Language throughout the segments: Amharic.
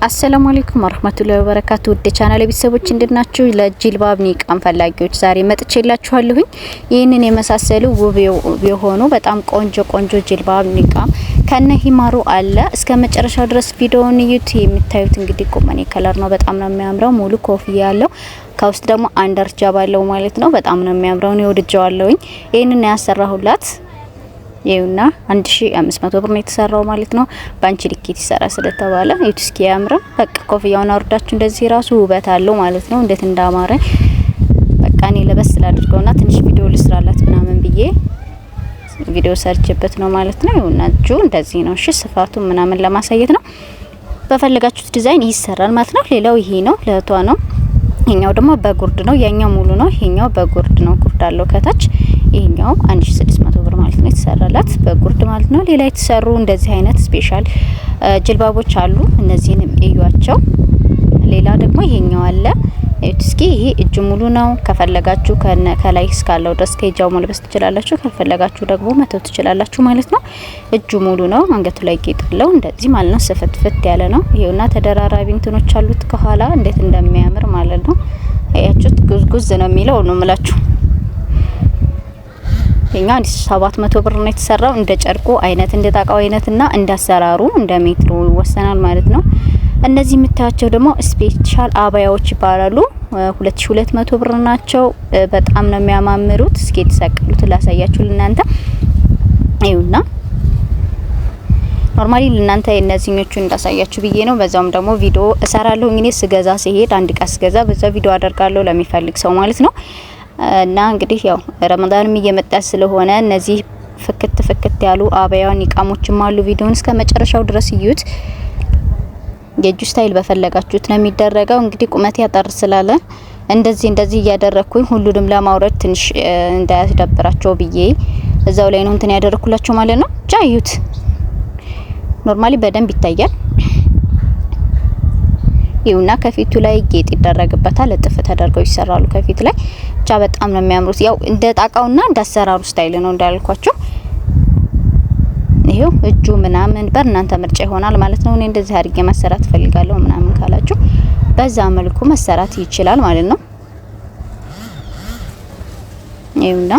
አሰላሙ አለይኩም ወራህመቱላሂ ወበረካቱ ወደ ቻናሌ ቤተሰቦች እንደናችሁ ለጅልባብ ኒቃም ፈላጊዎች ዛሬ መጥቼላችኋለሁኝ። ይህንን የመሳሰሉ ውብ የሆኑ በጣም ቆንጆ ጅልባብ ኒቃም ከነ ሂማሩ አለ። እስከ መጨረሻው ድረስ ቪዲዮውን እዩት። የምታዩት እንግዲህ ቁመኔ ከለር ነው። በጣም ነው የሚያምረው። ሙሉ ኮፍያ ያለው ከውስጥ ደግሞ አንደር ጃብ አለው ማለት ነው። በጣም ነው የሚያምረው። ነው ወድጀዋለሁኝ። ይህንን ያሰራሁላት ይውና 1500 ብር ነው የተሰራው ማለት ነው። ባንቺ ልኬት ይሰራ ስለተባለ እዩት ያምራ። በቃ ኮፍያውን አውርዳችሁ እንደዚህ ራሱ ውበት አለው ማለት ነው። እንዴት እንዳማረ በቃ እኔ ለበስ ላድርገውና ትንሽ ቪዲዮ ልስራላት ምናምን ብዬ ቪዲዮ ሰርችበት ነው ማለት ነው። ይውና እጁ እንደዚህ ነው። እሺ ስፋቱ ምናምን ለማሳየት ነው። በፈለጋችሁት ዲዛይን ይሰራል ማለት ነው። ሌላው ይሄ ነው፣ ለቷ ነው። ይሄኛው ደግሞ በጉርድ ነው። ያኛው ሙሉ ነው። ይሄኛው በጉርድ ነው። ጉርድ አለው ከታች። ይሄኛው 1600 ብር ማለት ነው የተሰራላት በጉርድ ማለት ነው። ሌላ የተሰሩ እንደዚህ አይነት ስፔሻል ጅልባቦች አሉ። እነዚህንም እዩዋቸው። ሌላ ደግሞ ይሄኛው አለ። እስኪ ይሄ እጅ ሙሉ ነው። ከፈለጋችሁ ከላይ እስካለው ድረስ ከጃው መልበስ ትችላላችሁ። ከፈለጋችሁ ደግሞ መተው ትችላላችሁ ማለት ነው። እጁ ሙሉ ነው። አንገቱ ላይ ጌጥ አለው እንደዚህ ማለት ነው። ስፍትፍት ያለ ነው። ይሄውና ተደራራቢ እንትኖች አሉት ከኋላ እንዴት እንደሚያምር ማለት ነው። አያችሁት? ጉዝጉዝ ነው የሚለው ነው የምላችሁ። ይሄኛው 700 ብር ነው የተሰራው። እንደ ጨርቁ አይነት እንደ ጣቃው አይነትና እንደ አሰራሩ እንደ ሜትሩ ይወሰናል ማለት ነው። እነዚህ የምታያቸው ደግሞ ስፔሻል አባያዎች ይባላሉ። 2200 ብር ናቸው። በጣም ነው የሚያማምሩት። እስኪ የተሰቀሉት ላሳያችሁ ለናንተ ይውና ኖርማሊ ለናንተ እነዚህኞቹን እንዳሳያችሁ ብዬ ነው። በዛውም ደግሞ ቪዲዮ እሰራለሁ። እኔ ስገዛ ሲሄድ አንድ ቃ ስገዛ በዛ ቪዲዮ አደርጋለሁ ለሚፈልግ ሰው ማለት ነው። እና እንግዲህ ያው ረመዳንም እየመጣ ስለሆነ እነዚህ ፍክት ያሉ አባያን ኒቃሞችም አሉ። ቪዲዮውን እስከ መጨረሻው ድረስ እዩት። የእጁ ስታይል በፈለጋችሁት ነው የሚደረገው። እንግዲህ ቁመት ያጠር ስላለ እንደዚህ እያደረኩኝ ሁሉንም ለማውረድ ትንሽ እንዳያስደብራቸው ብዬ እዛው ላይ ነው እንትን ያደረኩላችሁ ማለት ነው። ጃዩት ኖርማሊ በደንብ ይታያል። ይውና ከፊቱ ላይ ጌጥ ይደረግበታል። እጥፍ ተደርገው ይሰራሉ ከፊት ላይ ብቻ በጣም ነው የሚያምሩት። ያው እንደ ጣቃውና እንደ አሰራሩ ስታይል ነው እንዳልኳችሁ። ይሄው እጁ ምናምን በእናንተ ምርጫ ይሆናል ማለት ነው። እኔ እንደዚህ አድርጌ ማሰራት ፈልጋለሁ ምናምን ካላችሁ በዛ መልኩ መሰራት ይችላል ማለት ነው። ይውና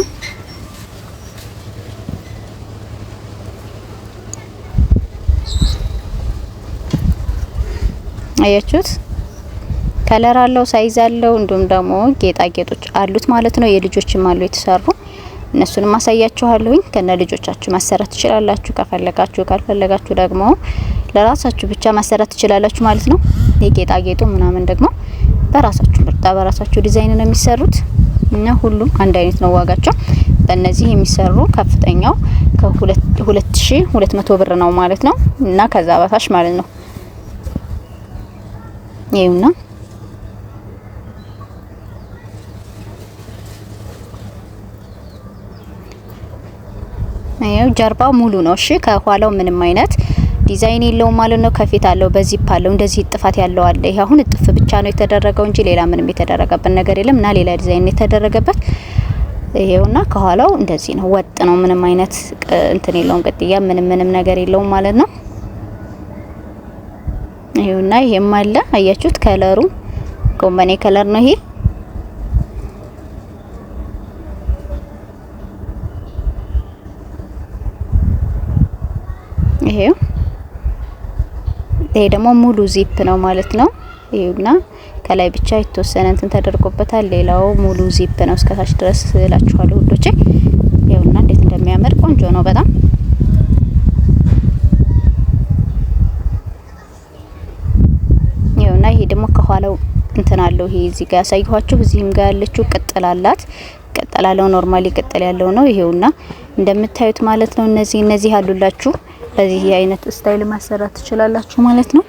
አያችሁት? ከለር አለው፣ ሳይዝ አለው፣ እንዲሁም ደግሞ ጌጣጌጦች አሉት ማለት ነው። የልጆችም አሉ የተሰሩ እነሱንም ማሳያችኋለሁኝ። ከነ ልጆቻችሁ ማሰራት ትችላላችሁ ከፈለጋችሁ። ካልፈለጋችሁ ደግሞ ለራሳችሁ ብቻ ማሰራት ትችላላችሁ ማለት ነው። የጌጣጌጡ ምናምን ደግሞ በራሳችሁ ምርጫ በራሳችሁ ዲዛይን ነው የሚሰሩት እና ሁሉም አንድ አይነት ነው ዋጋቸው። በእነዚህ የሚሰሩ ከፍተኛው ከ2200 ብር ነው ማለት ነው እና ከዛ በታች ማለት ነው። ይሄውና አየው ጀርባው ሙሉ ነው። እሺ ከኋላው ምንም አይነት ዲዛይን የለውም ማለት ነው። ከፊት አለው በዚፕ አለው እንደዚህ ጥፋት ያለው አለ። ይሄ አሁን ጥፍ ብቻ ነው የተደረገው እንጂ ሌላ ምንም የተደረገበት ነገር የለም እና ሌላ ዲዛይን የተደረገበት ይሄውና ከኋላው እንደዚህ ነው። ወጥ ነው። ምንም አይነት እንትን የለውም። ቅጥያ ምንም ነገር የለውም ማለት ነው። ይሄውና ይሄም አለ። አያችሁት? ከለሩ ጎመኔ ከለር ነው ይሄ። ይሄ ደግሞ ሙሉ ዚፕ ነው ማለት ነው። ይሄውና ከላይ ብቻ የተወሰነ እንትን ተደርጎበታል። ሌላው ሙሉ ዚፕ ነው እስከታች ድረስ እላችኋለሁ ውዶቼ። ይሄውና እንዴት እንደሚያምር ቆንጆ ነው በጣም። ይሄውና ይሄ ደግሞ ከኋላው እንትን አለው። ይሄ እዚህ ጋር ያሳየኋችሁ እዚህም ጋር ያለችው ቅጥል አላት። ቅጥል አለው ኖርማሊ ቅጥል ያለው ነው። ይሄውና እንደምታዩት ማለት ነው። እነዚህ አሉላችሁ። በዚህ አይነት ስታይል ማሰራት ትችላላችሁ ማለት ነው።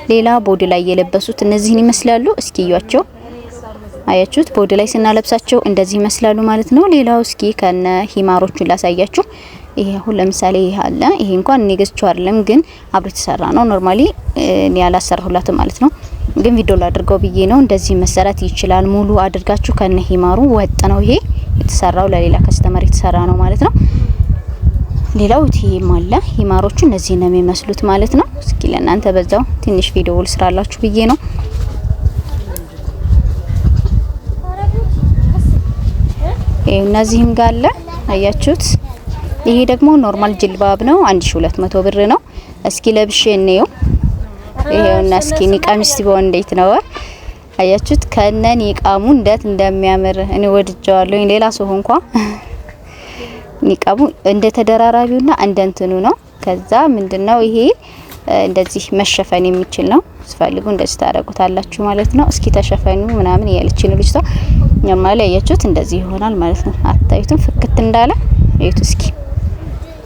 ሌላ ቦዲ ላይ የለበሱት እነዚህን ይመስላሉ። እስኪ እዩዋቸው። አያችሁት? ቦዲ ላይ ስናለብሳቸው እንደዚህ ይመስላሉ ማለት ነው። ሌላው እስኪ ከነ ሂማሮቹን ላሳያችሁ። ይሄ አሁን ለምሳሌ ይሄ አለ። ይሄ እንኳን እኔ ገዝቼው አይደለም ግን አብሮ የተሰራ ነው። ኖርማሊ እኔ ያላሰራሁላት ማለት ነው። ግን ቪዲዮ ላድርገው ብዬ ነው። እንደዚህ መሰራት ይችላል። ሙሉ አድርጋችሁ ከነ ሂማሩ ወጥ ነው። ይሄ የተሰራው ለሌላ ከስተመር የተሰራ ነው ማለት ነው። ሌላው ቲም አለ። ሂማሮቹ እነዚህ ነው የሚመስሉት ማለት ነው። እስኪ ለእናንተ በዛው ትንሽ ቪዲዮ ልስራላችሁ ብዬ ነው። እነዚህም ጋር አለ አያችሁት። ይሄ ደግሞ ኖርማል ጅልባብ ነው 1200 ብር ነው። እስኪ ለብሼ እንየው። ይሄውና እስኪ ኒቃሚስ ቢሆን እንዴት ነው አያችሁት። ከነን ኒቃሙ እንዴት እንደሚያምር እኔ ወድጃለሁ። ሌላ ሰው እንኳን ኒቃሙ እንደ ተደራራቢውና እንደ እንትኑ ነው። ከዛ ምንድነው ይሄ እንደዚህ መሸፈን የሚችል ነው። ስፈልጉ እንደዚህ ታረጉታላችሁ ማለት ነው። እስኪ ተሸፈኑ ምናምን ያለች ነው ልጅቷ። ኖርማሊ አያችሁት እንደዚህ ይሆናል ማለት ነው። አታዩትም ፍክት እንዳለ እዩት እስኪ።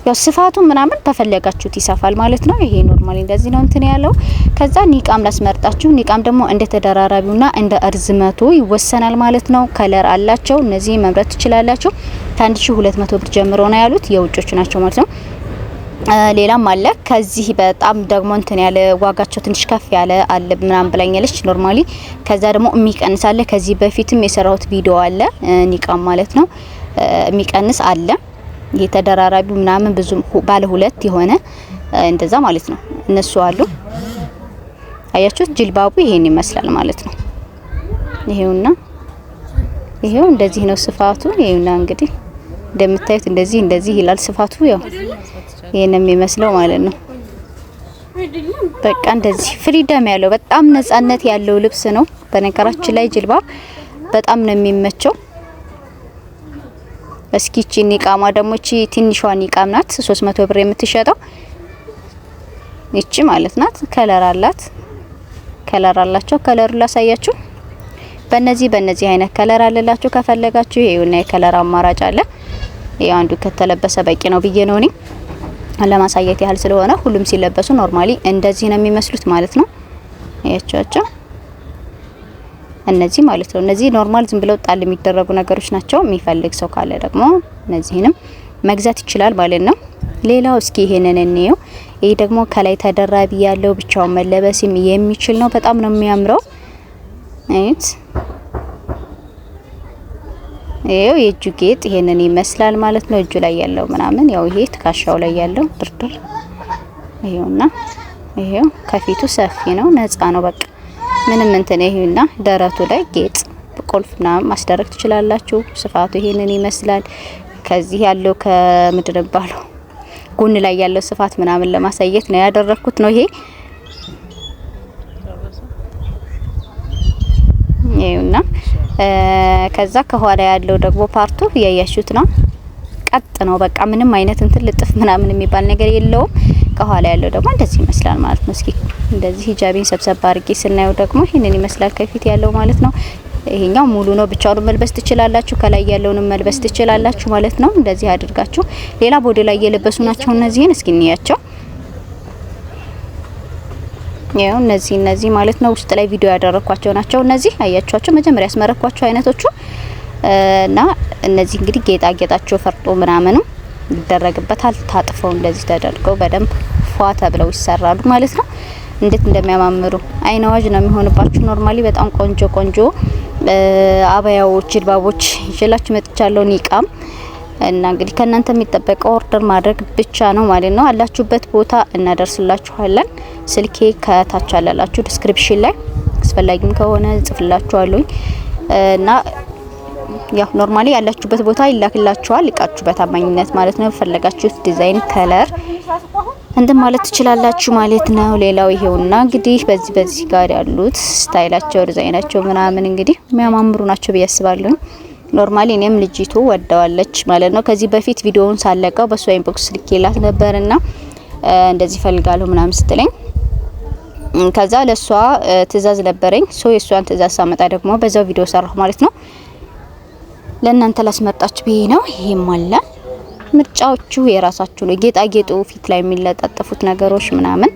ያው ስፋቱ ምናምን ተፈለጋችሁት ይሰፋል ማለት ነው። ይሄ ኖርማሊ እንደዚህ ነው እንትን ያለው። ከዛ ኒቃም ላስመርጣችሁ። ኒቃም ደግሞ እንደ ተደራራቢውና እንደ እርዝመቱ ይወሰናል ማለት ነው። ከለር አላቸው። እነዚህ መምረጥ ትችላላችሁ። ከ1200 ብር ጀምሮ ነው ያሉት። የውጮቹ ናቸው ማለት ነው። ሌላም አለ። ከዚህ በጣም ደግሞ እንትን ያለ ዋጋቸው ትንሽ ከፍ ያለ አለ ምናምን ብላኛለች ኖርማሊ። ከዛ ደግሞ የሚቀንስ አለ። ከዚህ በፊትም የሰራሁት ቪዲዮ አለ ኒቃም ማለት ነው። የሚቀንስ አለ። የተደራራቢው ምናምን ብዙ ባለ ሁለት የሆነ እንደዛ ማለት ነው። እነሱ አሉ። አያችሁት ጅልባቡ ይሄን ይመስላል ማለት ነው። ይሄውና ይሄው እንደዚህ ነው ስፋቱ። ይሄውና እንግዲህ እንደምታዩት እንደዚህ ይላል ስፋቱ። ያው ይሄን የሚመስለው ማለት ነው። በቃ እንደዚህ ፍሪደም ያለው በጣም ነጻነት ያለው ልብስ ነው። በነገራችን ላይ ጅልባብ በጣም ነው የሚመቸው። እስኪቺ ኒቃማ ደግሞ እቺ ትንሿ ኒቃም ናት 300 ብር የምትሸጠው እቺ ማለት ናት። ከለር አላቸው። ከለሩ ላሳያችሁ። በእነዚህ አይነት ከለር አለላችሁ ከፈለጋችሁ። ይሄውና የከለር አማራጭ አለ። ይሄ አንዱ ከተለበሰ በቂ ነው ብዬ ነው እኔ ለማሳየት ያህል ስለሆነ። ሁሉም ሲለበሱ ኖርማሊ እንደዚህ ነው የሚመስሉት ማለት ነው። ያቻቸው እነዚህ ማለት ነው። እነዚህ ኖርማል ዝም ብለው ጣል የሚደረጉ ነገሮች ናቸው። የሚፈልግ ሰው ካለ ደግሞ እነዚህንም መግዛት ይችላል ማለት ነው። ሌላው እስኪ ይሄንን እንየው። ይሄ ደግሞ ከላይ ተደራቢ ያለው ብቻውን መለበስም የሚችል ነው። በጣም ነው የሚያምረው። አይት ይሄው የእጁ ጌጥ ይሄንን ይመስላል ማለት ነው። እጁ ላይ ያለው ምናምን ያው ይሄ ትካሻው ላይ ያለው ድርድር ይሄውና ይሄው ከፊቱ ሰፊ ነው፣ ነፃ ነው በቃ ምንም እንትን ይሄውና ደረቱ ላይ ጌጥ ቁልፍ ምናምን ማስደረግ ትችላላችሁ። ስፋቱ ይሄንን ይመስላል። ከዚህ ያለው ከምድር ባለው ጎን ላይ ያለው ስፋት ምናምን ለማሳየት ነው ያደረኩት ነው ይሄ ይሄውና ከዛ ከኋላ ያለው ደግሞ ፓርቱ ያያችሁት ነው። ቀጥ ነው በቃ ምንም አይነት እንትን ልጥፍ ምናምን የሚባል ነገር የለውም። ከኋላ ያለው ደግሞ እንደዚህ ይመስላል ማለት ነው። እስኪ እንደዚህ ሂጃቤን ሰብሰብ አድርጌ ስናየው ደግሞ ይሄንን ይመስላል ከፊት ያለው ማለት ነው። ይሄኛው ሙሉ ነው፣ ብቻውን መልበስ ትችላላችሁ። ከላይ ያለውንም መልበስ ትችላላችሁ ማለት ነው። እንደዚህ አድርጋችሁ ሌላ ቦዲ ላይ የለበሱ ናቸው እነዚህን እስኪ እንያቸው። ያው እነዚህ ማለት ነው ውስጥ ላይ ቪዲዮ ያደረኳቸው ናቸው። እነዚህ አያችኋቸው መጀመሪያ ያስመረኳቸው አይነቶቹ እና እነዚህ እንግዲህ ጌጣጌጣቸው ፈርጦ ምናምንም ይደረግበታል። ታጥፈው እንደዚህ ተደርገው በደንብ ፏ ተብለው ይሰራሉ ማለት ነው። እንዴት እንደሚያማምሩ አይናዋጅ ነው የሚሆንባችሁ። ኖርማሊ በጣም ቆንጆ አባያዎች ጅልባቦች ይችላችሁ መጥቻለሁ። ኒቃም እና እንግዲህ ከናንተ የሚጠበቀው ኦርደር ማድረግ ብቻ ነው ማለት ነው። አላችሁበት ቦታ እናደርስላችኋለን። ስልኬ ከታች አለላችሁ ዲስክሪፕሽን ላይ አስፈላጊም ከሆነ ጽፍላችኋለሁ እና ያው ኖርማሊ ያላችሁበት ቦታ ይላክላችኋል። እቃችሁ በታማኝነት ማለት ነው። ፈለጋችሁት ዲዛይን ከለር እንትን ማለት ትችላላችሁ ማለት ነው። ሌላው ይሄውና እንግዲህ በዚህ ጋር ያሉት ስታይላቸው ዲዛይናቸው ምናምን እንግዲህ የሚያማምሩ ናቸው ብዬ አስባለሁ። ኖርማሊ እኔም ልጅቱ ወዳዋለች ማለት ነው። ከዚህ በፊት ቪዲዮውን ሳለቀው በሷ ኢንቦክስ ልኬላት ነበርና እንደዚህ ፈልጋለሁ ምናምን ስትለኝ ከዛ ለሷ ትእዛዝ ነበረኝ። የሷን ትእዛዝ ሳመጣ ደግሞ በዛው ቪዲዮ ሰራሁ ማለት ነው። ለእናንተ ላስመጣችሁ ብዬ ነው። ይሄም አለ ምርጫዎቹ የራሳችሁ ነው። ጌጣጌጡ ፊት ላይ የሚለጣጠፉት ነገሮች ምናምን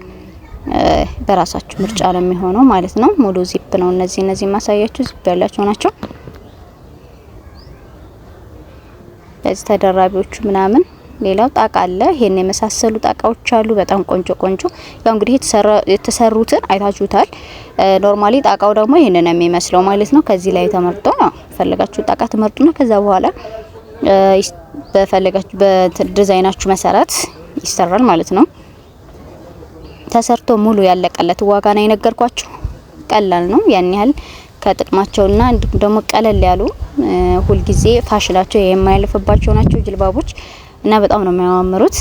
በራሳችሁ ምርጫ ነው የሚሆነው ማለት ነው። ሙሉ ዚፕ ነው። እነዚህ ማሳያችሁ ዚፕ ያላቸው ናቸው። በዚህ ተደራቢዎቹ ምናምን ሌላው ጣቃ አለ። ይሄን የመሳሰሉ ጣቃዎች አሉ። በጣም ቆንጆ ያው እንግዲህ የተሰሩትን አይታችሁታል። ኖርማሊ ጣቃው ደግሞ ይሄንን የሚመስለው ማለት ነው። ከዚህ ላይ ተመርጦ ነው ፈልጋችሁ ጣቃ ተመርጡና ከዛ በኋላ በፈለጋችሁ በዲዛይናችሁ መሰረት ይሰራል ማለት ነው። ተሰርቶ ሙሉ ያለቀለት ዋጋ ነው የነገርኳችሁ። ቀላል ነው ያን ያህል ከጥቅማቸውና እንዲሁም ደግሞ ቀለል ያሉ ሁል ጊዜ ፋሽናቸው የማይልፍባቸው ናቸው ጅልባቦች እና በጣም ነው የሚያማምሩት።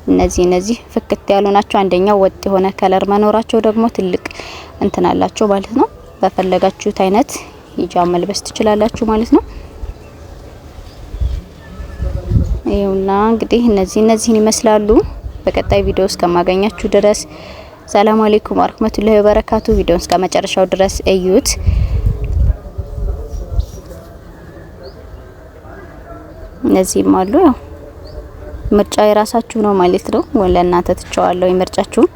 እነዚህ ፍክት ያሉ ናቸው። አንደኛው ወጥ የሆነ ከለር መኖራቸው ደግሞ ትልቅ እንትን አላቸው ማለት ነው። በፈለጋችሁት አይነት ሂጃብ መልበስ ትችላላችሁ ማለት ነው። ይኸውና እንግዲህ እነዚህን ይመስላሉ። በቀጣይ ቪዲዮ እስከማገኛችሁ ድረስ ሰላም አለይኩም ወራህመቱላሂ ወበረካቱ። ቪዲዮን እስከ መጨረሻው ድረስ እዩት። እነዚህም አሉ። ያው ምርጫ የራሳችሁ ነው ማለት ነው። ወለናንተ ትቻዋለሁ ምርጫችሁን